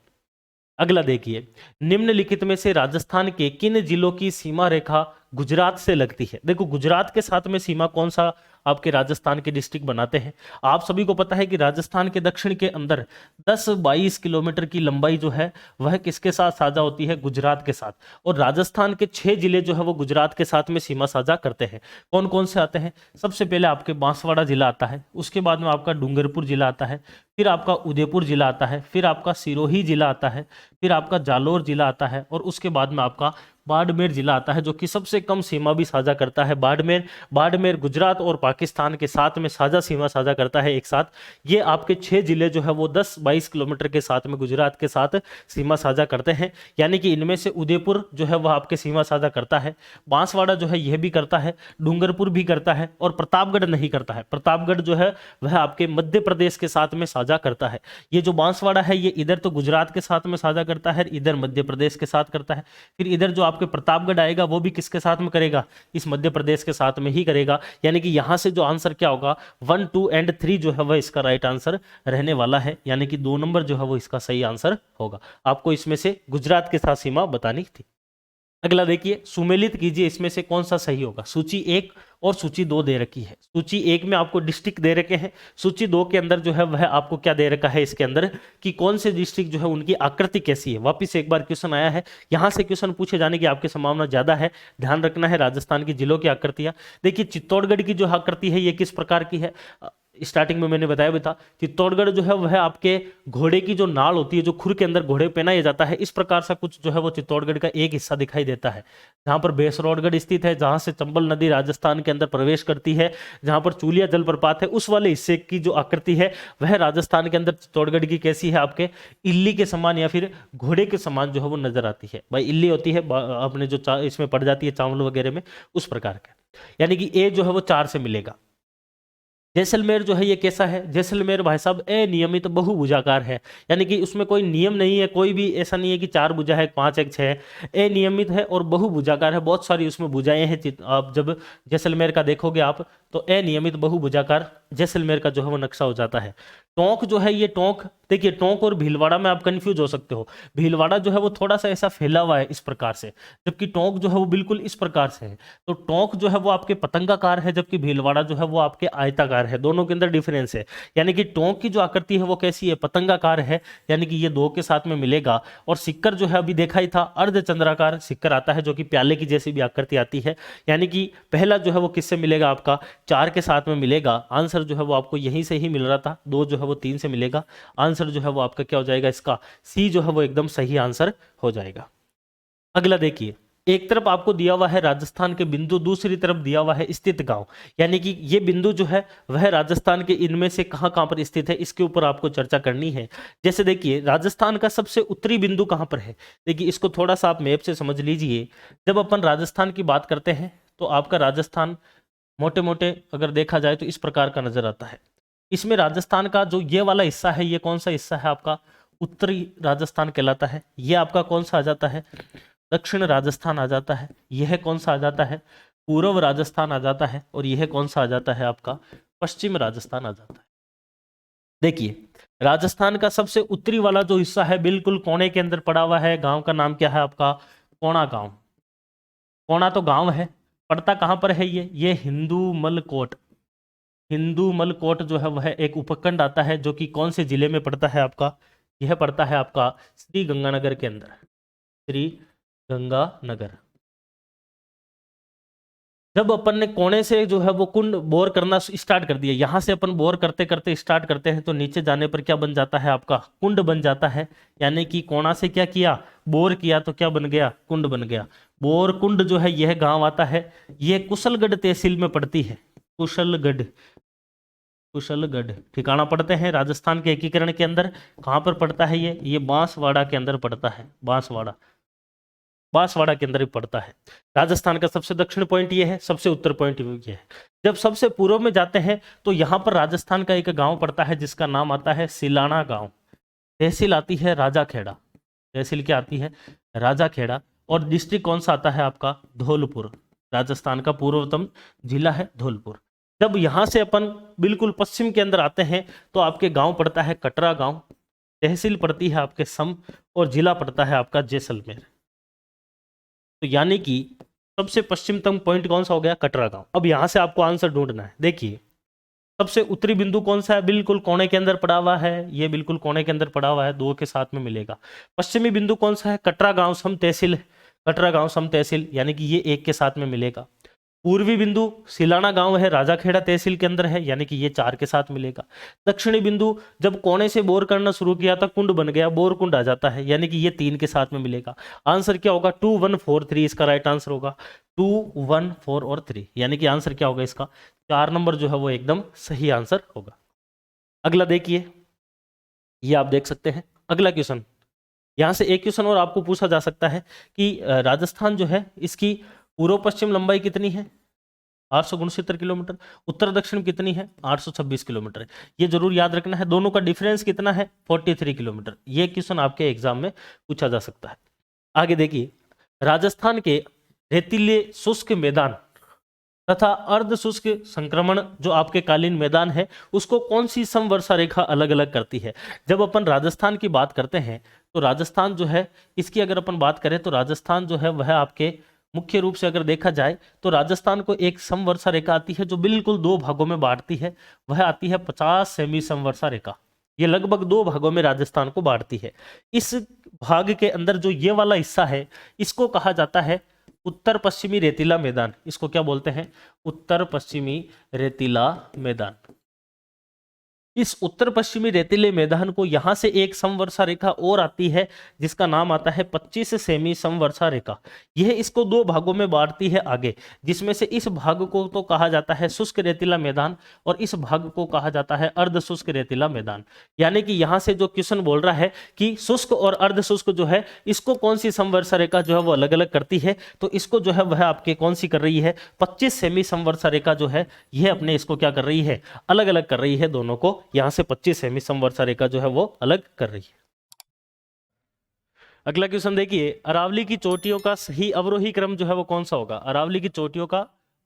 अगला देखिए, निम्नलिखित में से राजस्थान के किन जिलों की सीमा रेखा गुजरात से लगती है। देखो, गुजरात के साथ में सीमा कौन सा आपके राजस्थान के डिस्ट्रिक्ट बनाते हैं। आप सभी को पता है कि राजस्थान के दक्षिण के अंदर 10-22 किलोमीटर की लंबाई जो है वह किसके साथ साझा होती है, गुजरात के साथ। और राजस्थान के 6 जिले जो है वो गुजरात के साथ में सीमा साझा करते हैं। कौन कौन से आते हैं, सबसे पहले आपके बांसवाड़ा जिला आता है, उसके बाद में आपका डूंगरपुर जिला आता है, फिर आपका उदयपुर जिला आता है, फिर आपका सिरोही जिला आता है, फिर आपका जालोर जिला आता है, और उसके बाद में आपका बाड़मेर जिला आता है, जो कि सबसे कम सीमा भी साझा करता है। बाड़मेर गुजरात और पाकिस्तान के साथ में साझा सीमा साझा करता है एक साथ। ये आपके 6 जिले जो है वो 10-22 किलोमीटर के साथ में गुजरात के साथ सीमा साझा करते हैं, यानी कि इनमें से उदयपुर जो है वह आपके सीमा साझा करता है, बांसवाड़ा जो है यह भी करता है, डूंगरपुर भी करता है, और प्रतापगढ़ नहीं करता है। प्रतापगढ़ जो है वह आपके मध्य प्रदेश के साथ में साझा करता है। ये जो बांसवाड़ा है ये इधर तो गुजरात के साथ में साझा करता है, इधर मध्य प्रदेश के साथ करता है। फिर इधर जो आपके प्रतापगढ़ आएगा वो भी किसके साथ में करेगा, इस मध्य प्रदेश के साथ में ही करेगा। यानी कि यहां से जो आंसर क्या होगा, 1, 2 एंड 3 जो है वह इसका राइट आंसर रहने वाला है, यानी कि 2 नंबर जो है वो इसका सही आंसर होगा। आपको इसमें से गुजरात के साथ सीमा बतानी थी। अगला देखिए, सुमेलित कीजिए इसमें से कौन सा सही होगा। सूची 1 और सूची 2 दे रखी है। सूची 1 में आपको डिस्ट्रिक्ट दे रखे हैं, सूची 2 के अंदर जो है वह आपको क्या दे रखा है इसके अंदर, कि कौन से डिस्ट्रिक्ट जो है उनकी आकृति कैसी है। वापिस एक बार क्वेश्चन आया है, यहां से क्वेश्चन पूछे जाने की आपकी संभावना ज्यादा है। ध्यान रखना है राजस्थान की जिलों की आकृतियां। देखिए, चित्तौड़गढ़ की जो आकृति है ये किस प्रकार की है, स्टार्टिंग में मैंने बताया भी था। चित्तौड़गढ़ जो है वह आपके घोड़े की जो नाल होती है, जो खुर के अंदर घोड़े पहनाया जाता है, इस प्रकार सा कुछ जो है वो चित्तौड़गढ़ का एक हिस्सा दिखाई देता है। जहां पर बेसरोडगढ़ स्थित है, जहां से चंबल नदी राजस्थान के अंदर प्रवेश करती है, जहां पर चूलिया जलप्रपात है, उस वाले हिस्से की जो आकृति है वह राजस्थान के अंदर चित्तौड़गढ़ की कैसी है, आपके इल्ली के समान या फिर घोड़े के समान जो है वो नजर आती है। भाई इल्ली होती है अपने जो इसमें पड़ जाती है चावल वगैरह में, उस प्रकार का। यानी कि ए जो है वो 4 से मिलेगा। जैसलमेर जो है ये कैसा है, जैसलमेर भाई साहब अनियमित बहुभुजाकार है, यानी कि उसमें कोई नियम नहीं है, कोई भी ऐसा नहीं है कि 4 भुजा है, 5 एक 6 है। अनियमित है और बहुभुजाकार है, बहुत सारी उसमें भुजाएं हैं। आप जब जैसलमेर का देखोगे आप तो अनियमित बहुभुजाकार जैसलमेर का जो है वो नक्शा हो जाता है। टोंक जो है, ये टोंक देखिए, टोंक और भीलवाड़ा में आप कंफ्यूज हो सकते हो। भीलवाड़ा जो है वो थोड़ा सा ऐसा फैला हुआ है इस प्रकार से, जबकि टोंक जो है वो बिल्कुल इस प्रकार से है। तो टोंक जो है वो आपके पतंगाकार है, जबकि भीलवाड़ा जो है वो आपके आयताकार है। दोनों के अंदर डिफरेंस है, यानी कि टोंक की जो आकृति है वो कैसी है, पतंगाकार है, यानी कि ये दो के साथ में मिलेगा। और सिक्कर जो है अभी देखा ही था, अर्धचंद्राकार सिक्कर आता है, जो कि प्याले की जैसी भी आकृति आती है। यानी कि पहला जो है वो किससे मिलेगा, आपका 4 के साथ में मिलेगा। आंसर जो है वो आपको यहीं से ही मिल रहा था, 2 जो है वो 3 से मिलेगा। आंसर जो है वो आपका क्या हो जाएगा, इसका सी जो है वो एकदम सही आंसर हो जाएगा। अगला देखिए, एक तरफ आपको दिया हुआ है राजस्थान के बिंदु, दूसरी तरफ दिया हुआ है स्थित गांव, यानी कि ये बिंदु जो है वह राजस्थान के इनमें से कहां कहां पर स्थित है, इसके ऊपर आपको चर्चा करनी है। जैसे देखिए, राजस्थान का सबसे उत्तरी बिंदु कहां पर है, देखिए इसको थोड़ा सा आप मैप से समझ लीजिए। जब अपन राजस्थान की बात करते हैं तो आपका राजस्थान मोटे मोटे अगर देखा जाए तो इस प्रकार का नजर आता है। इसमें राजस्थान का जो ये वाला हिस्सा है, ये कौन सा हिस्सा है, आपका उत्तरी राजस्थान कहलाता है। ये आपका कौन सा आ जाता है, दक्षिण राजस्थान आ जाता है। यह कौन सा आ जाता है, पूर्व राजस्थान आ जाता है। और यह कौन सा आ जाता है, आपका पश्चिम राजस्थान आ जाता है। देखिए, राजस्थान का सबसे उत्तरी वाला जो हिस्सा है बिल्कुल कोने के अंदर पड़ा हुआ है। गांव का नाम क्या है आपका, कोणा गांव। कोणा तो गांव है, पड़ता कहां पर है ये हिंदूमलकोट। हिंदूमलकोट जो है वह एक उपखंड आता है, जो कि कौन से जिले में पड़ता है आपका, यह पड़ता है आपका श्री गंगानगर के अंदर, श्री गंगानगर। जब अपन ने कोने से जो है वो कुंड बोर करना स्टार्ट कर दिया, यहां से अपन बोर करते करते स्टार्ट करते हैं, तो नीचे जाने पर क्या बन जाता है, आपका कुंड बन जाता है। यानी कि कोना से क्या किया, बोर किया, तो क्या बन गया, कुंड बन गया। बोर कुंड जो है यह गांव आता है, यह कुशलगढ़ तहसील में पड़ती है। कुशलगढ़, कुशलगढ़ ठिकाना पड़ते हैं राजस्थान के एकीकरण के अंदर। कहां पर पड़ता है ये बांसवाड़ा के अंदर पड़ता है। बांसवाड़ा, बांसवाड़ा के अंदर ही पड़ता है। राजस्थान का सबसे दक्षिण पॉइंट ये है, सबसे उत्तर पॉइंट ये है। जब सबसे पूर्व में जाते हैं तो यहां पर राजस्थान का एक गांव पड़ता है जिसका नाम आता है सिलाना गांव। तहसील आती है राजाखेड़ा। तहसील क्या आती है, राजाखेड़ा। और डिस्ट्रिक्ट कौन सा आता है आपका, धौलपुर। राजस्थान का पूर्वतम जिला है धौलपुर। जब यहां से अपन बिल्कुल पश्चिम के अंदर आते हैं तो आपके गांव पड़ता है कटरा गांव। तहसील पड़ती है आपके सम, और जिला पड़ता है आपका जैसलमेर। तो यानी कि सबसे पश्चिमतम पॉइंट कौन सा हो गया, कटरा गांव। अब यहां से आपको आंसर ढूंढना है। देखिए, सबसे उत्तरी बिंदु कौन सा है, बिल्कुल कोने के अंदर पड़ा हुआ है। ये बिल्कुल कोने के अंदर पड़ा हुआ है, 2 के साथ में मिलेगा। पश्चिमी बिंदु कौन सा है, कटरा गांव सम तहसील। कटरा गांव सम तहसील, यानी कि ये 1 के साथ में मिलेगा। पूर्वी बिंदु सिलाना गांव है, राजाखेड़ा तहसील के अंदर है, यानी कि ये 4 के साथ मिलेगा। दक्षिणी बिंदु, जब कोने से बोर करना शुरू किया था कुंड बन गया, बोर कुंड आ जाता है, यानी कि ये 3 के साथ में मिलेगा। आंसर क्या होगा, 2 1 4 3 इसका राइट आंसर होगा। 2 1 4 और 3, यानी कि आंसर क्या होगा इसका, 4 नंबर जो है वो एकदम सही आंसर होगा। अगला देखिए, ये आप देख सकते हैं अगला क्वेश्चन। यहां से एक क्वेश्चन और आपको पूछा जा सकता है कि राजस्थान जो है इसकी पूर्व पश्चिम लंबाई कितनी है, 869 किलोमीटर। उत्तर दक्षिण कितनी है, 826 किलोमीटर। ये जरूर याद रखना है। दोनों का डिफरेंस कितना है, 43 किलोमीटर। ये क्वेश्चन आपके एग्जाम में पूछा जा सकता है। आगे देखिए, राजस्थान के रेतीले शुष्क मैदान तथा अर्ध शुष्क संक्रमण जो आपके कालीन मैदान है, उसको कौन सी समवर्षा रेखा अलग अलग करती है। जब अपन राजस्थान की बात करते हैं तो राजस्थान जो है, इसकी अगर अपन बात करें तो राजस्थान जो है वह आपके मुख्य रूप से अगर देखा जाए तो राजस्थान को एक समवर्षा रेखा आती है जो बिल्कुल 2 भागों में बांटती है। वह आती है 50 सेमी समवर्षा रेखा। ये लगभग 2 भागों में राजस्थान को बांटती है। इस भाग के अंदर जो ये वाला हिस्सा है, इसको कहा जाता है उत्तर पश्चिमी रेतीला मैदान। इसको क्या बोलते हैं, उत्तर पश्चिमी रेतीला मैदान। इस उत्तर पश्चिमी रेतीले मैदान को यहां से एक समवर्षा रेखा और आती है जिसका नाम आता है 25 सेमी समवर्षा रेखा। यह इसको 2 भागों में बांटती है आगे, जिसमें से इस भाग को तो कहा जाता है शुष्क रेतीला मैदान और इस भाग को कहा जाता है अर्ध शुष्क रेतीला मैदान। यानी कि यहां से जो क्वेश्चन बोल रहा है कि शुष्क और अर्ध शुष्क जो है, इसको कौन सी समवर्षा रेखा जो है वो अलग अलग करती है, तो इसको जो है वह आपके कौन सी कर रही है, 25 सेमी समवर्षा रेखा जो है यह अपने इसको क्या कर रही है, अलग अलग कर रही है। दोनों को यहां से 25 सेमी समवर्षा रेखा जो है वो अलग कर रही है। अगला क्वेश्चन देखिए, अरावली की चोटियों का सही अवरोही क्रम जो है वो कौन सा होगा। अरावली की चोटियों का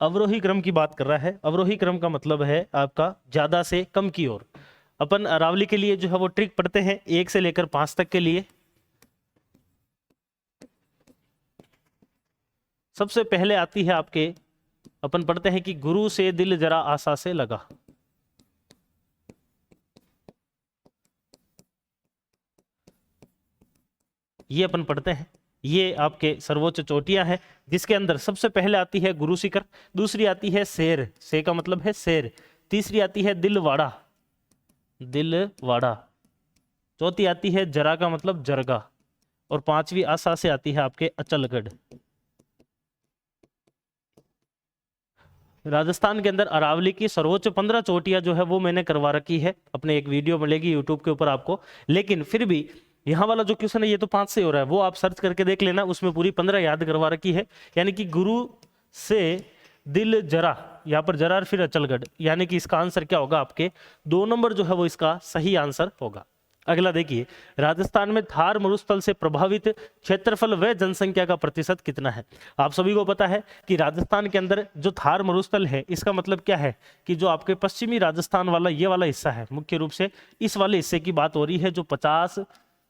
अवरोही क्रम की बात कर रहा है। अवरोही क्रम का मतलब है आपका ज्यादा से कम की ओर। अपन अरावली के लिए जो है वो ट्रिक पढ़ते हैं 1 से लेकर 5 तक के लिए। सबसे पहले आती है आपके, अपन पढ़ते हैं कि गुरु से दिल जरा आशा से लगा। ये अपन पढ़ते हैं, ये आपके सर्वोच्च चोटियां हैं, जिसके अंदर सबसे पहले आती है गुरु शिखर, दूसरी आती है शेर, से का मतलब है शेर, तीसरी आती है दिलवाड़ा, दिलवाड़ा, चौथी आती है जरा का मतलब जरगा, और पांचवी आशा से आती है आपके अचलगढ़। राजस्थान के अंदर अरावली की सर्वोच्च 15 चोटियां जो है वो मैंने करवा रखी है, अपने एक वीडियो मिलेगी यूट्यूब के ऊपर आपको। लेकिन फिर भी यहाँ वाला जो क्वेश्चन है ये तो 5 से हो रहा है, वो आप सर्च करके देख लेना, उसमें पूरी 15 याद करवा रखी है। यानी कि गुरु से दिल जरा, यहाँ पर जरा और फिर अचलगढ़, यानी कि इसका आंसर क्या होगा आपके 2 नंबर जो है वो इसका सही आंसर होगा। अगला देखिए, राजस्थान में थार मरुस्थल से प्रभावित क्षेत्रफल व जनसंख्या का प्रतिशत कितना है। आप सभी को पता है कि राजस्थान के अंदर जो थार मरुस्थल है, इसका मतलब क्या है कि जो आपके पश्चिमी राजस्थान वाला ये वाला हिस्सा है, मुख्य रूप से इस वाले हिस्से की बात हो रही है, जो 50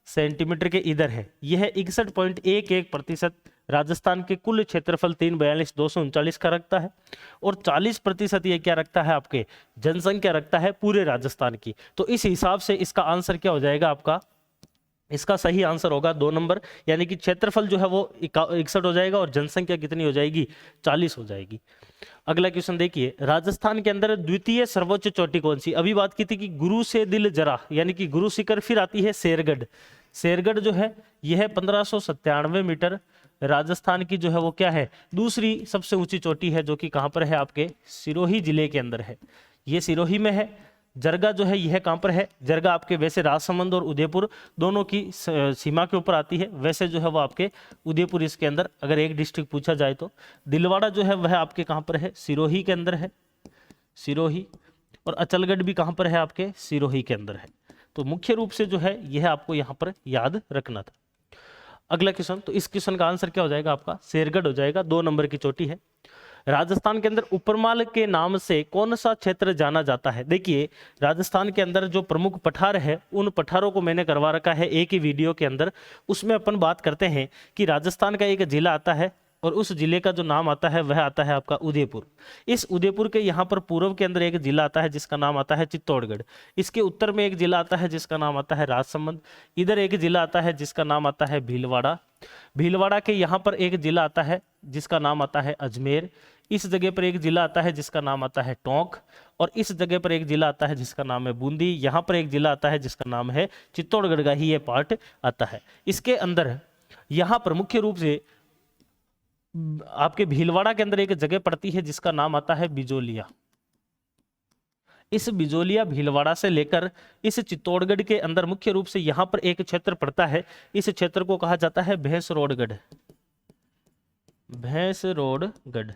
सेंटीमीटर के इधर है, यह 61.11% राजस्थान के कुल क्षेत्रफल 342,239 का रखता है, और 40% ये क्या रखता है आपके जनसंख्या रखता है पूरे राजस्थान की। तो इस हिसाब से इसका आंसर क्या हो जाएगा आपका, इसका सही आंसर होगा 2 नंबर, यानी कि क्षेत्रफल जो है वो 61 हो जाएगा और जनसंख्या कितनी हो जाएगी 40 हो जाएगी। अगला क्वेश्चन देखिए, राजस्थान के अंदर द्वितीय सर्वोच्च चोटी कौन सी। अभी बात की थी कि गुरु से दिल जरा, यानी कि गुरु शिखर, फिर आती है शेरगढ़। शेरगढ़ जो है यह 1597 मीटर राजस्थान की जो है वो क्या है दूसरी सबसे ऊंची चोटी है, जो कि कहां पर है आपके सिरोही जिले के अंदर है, ये सिरोही में है। जरगा जो है यह कहां पर है, जरगा आपके वैसे राजसमंद और उदयपुर दोनों की सीमा के ऊपर आती है, वैसे जो है वो आपके उदयपुर इसके अंदर अगर एक डिस्ट्रिक्ट पूछा जाए तो। दिलवाड़ा जो है वह आपके कहां पर है, सिरोही के अंदर है, सिरोही, और अचलगढ़ भी कहां पर है आपके सिरोही के अंदर है। तो मुख्य रूप से जो है यह आपको यहां पर याद रखना था। अगला क्वेश्चन, तो इस क्वेश्चन का आंसर क्या हो जाएगा आपका शेरगढ़ हो जाएगा, 2 नंबर की चोटी है। राजस्थान के अंदर उपरमाल के नाम से कौन सा क्षेत्र जाना जाता है। देखिए, राजस्थान के अंदर जो प्रमुख पठार है, उन पठारों को मैंने करवा रखा है एक ही वीडियो के अंदर। उसमें अपन बात करते हैं कि राजस्थान का एक जिला आता है, और उस जिले का जो नाम आता है वह आता है आपका उदयपुर। इस उदयपुर के यहाँ पर पूर्व के अंदर एक जिला आता है जिसका नाम आता है चित्तौड़गढ़। इसके उत्तर में एक जिला आता है जिसका नाम आता है राजसमंद। इधर एक जिला आता है जिसका नाम आता है भीलवाड़ा। भीलवाड़ा के यहाँ पर एक जिला आता है जिसका नाम आता है अजमेर। इस जगह पर एक जिला आता है जिसका नाम आता है टोंक, और इस जगह पर एक जिला आता है जिसका नाम है बूंदी। यहाँ पर एक जिला आता है जिसका नाम है चित्तौड़गढ़ का ही ये पार्ट आता है। इसके अंदर यहाँ पर मुख्य रूप से आपके भीलवाड़ा के अंदर एक जगह पड़ती है जिसका नाम आता है बिजोलिया। इस बिजोलिया भीलवाड़ा से लेकर इस चित्तौड़गढ़ के अंदर मुख्य रूप से यहां पर एक क्षेत्र पड़ता है, इस क्षेत्र को कहा जाता है भैंसरोडगढ़, भैंसरोडगढ़।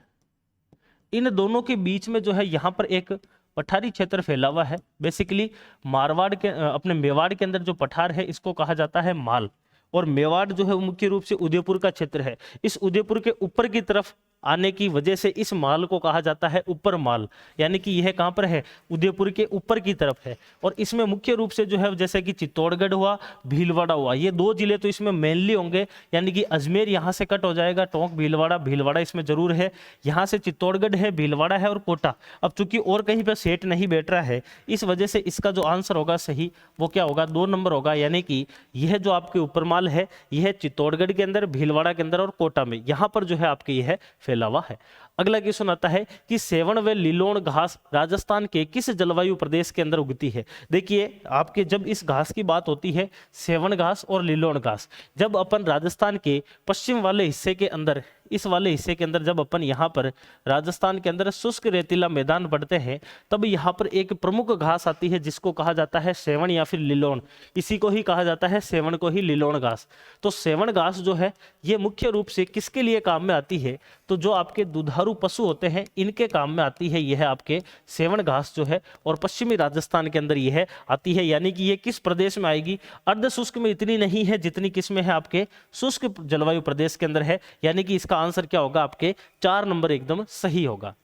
इन दोनों के बीच में जो है यहाँ पर एक पठारी क्षेत्र फैला हुआ है। बेसिकली मारवाड़ के अपने मेवाड़ के अंदर जो पठार है इसको कहा जाता है माल, और मेवाड़ जो है वो मुख्य रूप से उदयपुर का क्षेत्र है। इस उदयपुर के ऊपर की तरफ आने की वजह से इस माल को कहा जाता है ऊपर माल, यानी कि यह कहां पर है उदयपुर के ऊपर की तरफ है। और इसमें मुख्य रूप से जो है जैसे कि चित्तौड़गढ़ हुआ, भीलवाड़ा हुआ, ये 2 जिले तो इसमें मेनली होंगे। यानी कि अजमेर यहां से कट हो जाएगा, टोंक भीलवाड़ा, भीलवाड़ा इसमें जरूर है, यहां से चित्तौड़गढ़ है, भीलवाड़ा है और कोटा। अब चूंकि और कहीं पर सेट नहीं बैठ रहा है, इस वजह से इसका जो आंसर होगा सही वो क्या होगा 2 नंबर होगा। यानी कि यह जो आपके ऊपर माल है यह चित्तौड़गढ़ के अंदर, भीलवाड़ा के अंदर और कोटा में यहां पर जो है आपके यह फैला हुआ है। अगला क्वेश्चन आता है कि सेवण व लीलोण घास राजस्थान के किस जलवायु प्रदेश के अंदर उगती है। देखिए, आपके जब इस घास की बात होती है सेवण घास और लीलोण घास, जब अपन राजस्थान के पश्चिम वाले हिस्से के अंदर, इस वाले हिस्से के अंदर जब अपन यहाँ पर राजस्थान के अंदर शुष्क रेतीला मैदान बढ़ते हैं, तब यहाँ पर एक प्रमुख घास आती है जिसको कहा जाता है सेवण या फिर लीलोण। इसी को ही कहा जाता है सेवण को ही लीलोण घास। तो सेवण घास जो है ये मुख्य रूप से किसके लिए काम में आती है, तो जो आपके दुधारू पशु होते हैं इनके काम में आती है यह आपके सेवण घास जो है, और पश्चिमी राजस्थान के अंदर यह आती है। यानी कि ये किस प्रदेश में आएगी, अर्ध शुष्क में इतनी नहीं है जितनी किस में है आपके शुष्क जलवायु प्रदेश के अंदर है। यानी कि इसका आंसर क्या होगा आपके 4 नंबर एकदम सही होगा।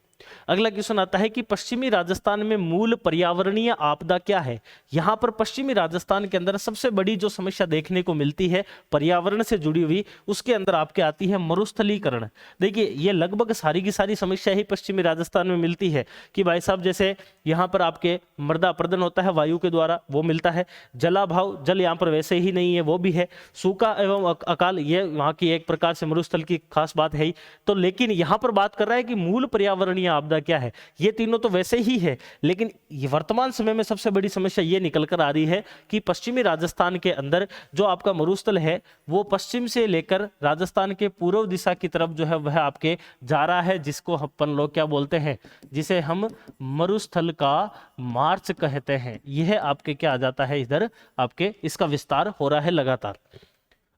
अगला क्वेश्चन आता है कि पश्चिमी राजस्थान में मूल पर्यावरणीय आपदा क्या है। यहां पर पश्चिमी राजस्थान के अंदर सबसे बड़ी जो समस्या देखने को मिलती है पर्यावरण से जुड़ी हुई, उसके अंदर आपके आती है मरुस्थलीकरण। देखिए ये लगभग सारी की सारी समस्या ही पश्चिमी राजस्थान में मिलती है कि भाई साहब जैसे यहाँ पर आपके मृदा अपरदन होता है वायु के द्वारा, वो मिलता है। जलाभाव, जल यहाँ पर वैसे ही नहीं है, वो भी है। सूखा एवं अकाल, ये वहाँ की एक प्रकार से मरुस्थल की खास बात है ही। तो लेकिन यहाँ पर बात कर रहा है कि मूल पर्यावरणीय आपदा क्या है। ये तीनों तो वैसे ही है, लेकिन ये वर्तमान समय में सबसे बड़ी समस्या ये निकल कर आ रही है कि पश्चिमी राजस्थान के अंदर जो आपका मरुस्थल है वो पश्चिम से लेकर राजस्थान के पूर्व दिशा की तरफ जो है वह आपके जा रहा है, जिसको अपन लोग क्या बोलते हैं, जिसे हम मरुस्थल का मार्च कहते हैं। यह आपके क्या आ जाता है, इधर आपके इसका विस्तार हो रहा है लगातार।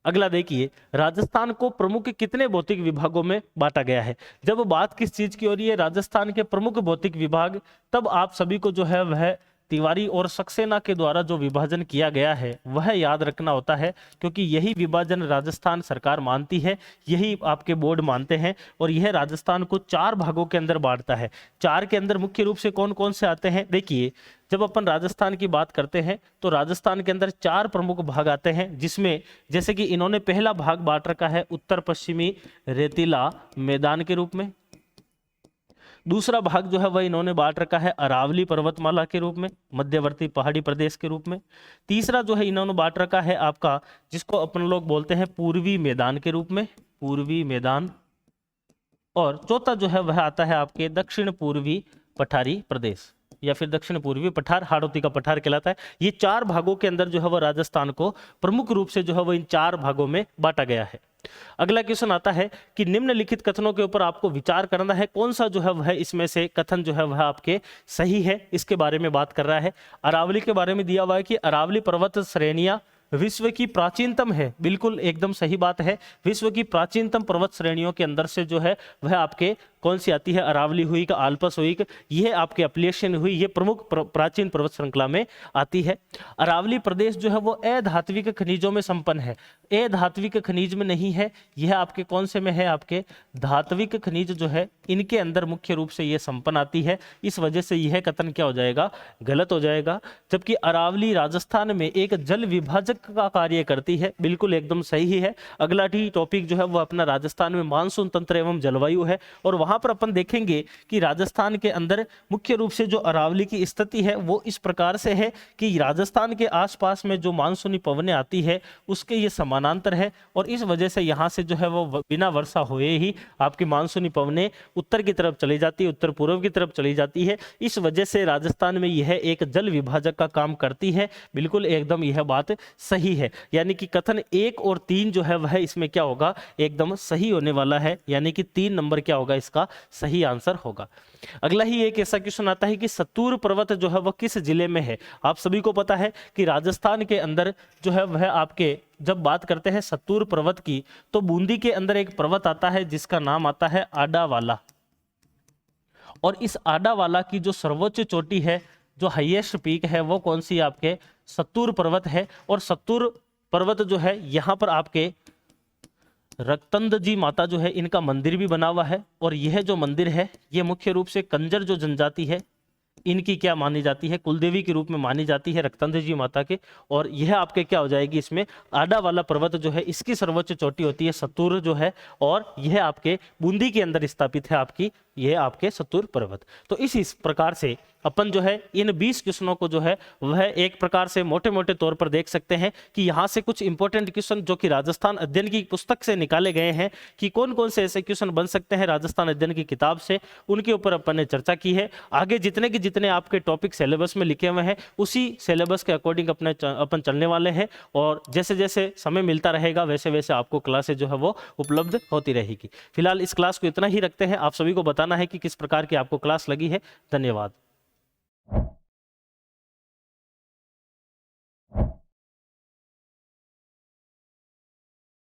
अगला देखिए, राजस्थान को प्रमुख कितने भौतिक विभागों में बांटा गया है। जब बात किस चीज की हो रही है, राजस्थान के प्रमुख भौतिक विभाग, तब आप सभी को जो है वह तिवारी और सक्सेना के द्वारा जो विभाजन किया गया है वह याद रखना होता है, क्योंकि यही विभाजन राजस्थान सरकार मानती है, यही आपके बोर्ड मानते हैं, और यह राजस्थान को 4 भागों के अंदर बांटता है। 4 के अंदर मुख्य रूप से कौन कौन से आते हैं, देखिए जब अपन राजस्थान की बात करते हैं तो राजस्थान के अंदर 4 प्रमुख भाग आते हैं, जिसमें जैसे कि इन्होंने पहला भाग बांट रखा है उत्तर पश्चिमी रेतीला मैदान के रूप में। दूसरा भाग जो है वह इन्होंने बांट रखा है अरावली पर्वतमाला के रूप में, मध्यवर्ती पहाड़ी प्रदेश के रूप में। तीसरा जो है इन्होंने बांट रखा है आपका, जिसको अपन लोग बोलते हैं पूर्वी मैदान के रूप में, पूर्वी मैदान। और चौथा जो है वह आता है आपके दक्षिण पूर्वी पठारी प्रदेश, या फिर दक्षिण पूर्वी पठार, हाड़ौती का पठार कहलाता है। ये 4 भागों के अंदर जो है वह राजस्थान को प्रमुख रूप से जो है वह इन 4 भागों में बांटा गया है। अगला क्वेश्चन आता है कि निम्नलिखित कथनों के ऊपर आपको विचार करना है, कौन सा जो है वह इसमें से कथन जो है वह आपके सही है, इसके बारे में बात कर रहा है। अरावली के बारे में दिया हुआ है कि अरावली पर्वत श्रेणियां विश्व की प्राचीनतम है, बिल्कुल एकदम सही बात है। विश्व की प्राचीनतम पर्वत श्रेणियों के अंदर से जो है वह आपके कौन सी आती है, अरावली हुई का आल्पस हुई, यह आपके अप्लिएशन हुई, ये प्रमुख प्राचीन पर्वत श्रृंखला में आती है। अरावली प्रदेश जो है वो अधात्विक खनिजों में संपन्न है, अधात्विक खनिज में नहीं है, यह आपके कौन से में है, आपके धात्विक खनिज जो है इनके अंदर मुख्य रूप से यह संपन्न आती है। इस वजह से यह कथन क्या हो जाएगा, गलत हो जाएगा। जबकि अरावली राजस्थान में एक जल विभाजक का कार्य करती है, बिल्कुल एकदम सही है। अगला टॉपिक जो है वो अपना राजस्थान में मानसून तंत्र एवं जलवायु है, और वहां पर अपन देखेंगे कि राजस्थान के अंदर मुख्य रूप से जो अरावली की स्थिति है वो इस प्रकार से है कि राजस्थान के आसपास में जो मानसूनी पवनें आती है उसके ये समानांतर है, और इस वजह से यहाँ से जो है वो बिना वर्षा हुए ही आपकी मानसूनी पवनें उत्तर की तरफ चली जाती है, उत्तर पूर्व की तरफ चली जाती है। इस वजह से राजस्थान में यह एक जल विभाजक का काम करती है, बिल्कुल एकदम यह बात सही है। यानी कि कथन 1 और 3 जो है वह इसमें क्या होगा, एकदम सही होने वाला है, यानी कि 3 नंबर क्या होगा, इसका सही आंसर होगा। अगला ही एक ऐसा क्वेश्चन आता है कि सत्तूर पर्वत जो है वह किस जिले में है। आप सभी को पता है कि राजस्थान के अंदर जो है वह आपके जब बात करते हैं सत्तूर पर्वत की, तो बूंदी के अंदर एक पर्वत आता है जिसका नाम आता है आडावाला, और इस आडावाला की जो सर्वोच्च चोटी है, जो हाईएस्ट पीक है, वो कौन सी आपके सत्तूर पर्वत है। और सत्तूर पर्वत जो है यहाँ पर आपके रक्तंद जी माता जो है इनका मंदिर भी बना हुआ है, और यह जो मंदिर है ये मुख्य रूप से कंजर जो जनजाति है इनकी क्या मानी जाती है, कुलदेवी के रूप में मानी जाती है रक्तंद जी माता के। और यह आपके क्या हो जाएगी, इसमें आडा वाला पर्वत जो है इसकी सर्वोच्च चोटी होती है सत्तूर जो है, और यह आपके बूंदी के अंदर स्थापित है आपकी, यह आपके सत्तूर पर्वत। तो इस प्रकार से अपन जो है इन 20 क्वेश्चनों को जो है वह एक प्रकार से मोटे मोटे तौर पर देख सकते हैं कि यहाँ से कुछ इंपॉर्टेंट क्वेश्चन जो कि राजस्थान अध्ययन की पुस्तक से निकाले गए हैं कि कौन कौन से ऐसे क्वेश्चन बन सकते हैं राजस्थान अध्ययन की किताब से, उनके ऊपर अपन ने चर्चा की है। आगे जितने के जितने आपके टॉपिक सिलेबस में लिखे हुए हैं उसी सिलेबस के अकॉर्डिंग अपन चलने वाले हैं, और जैसे जैसे समय मिलता रहेगा वैसे वैसे आपको क्लासेज जो है वो उपलब्ध होती रहेगी। फिलहाल इस क्लास को इतना ही रखते हैं। आप सभी को बताना है कि किस प्रकार की आपको क्लास लगी है। धन्यवाद।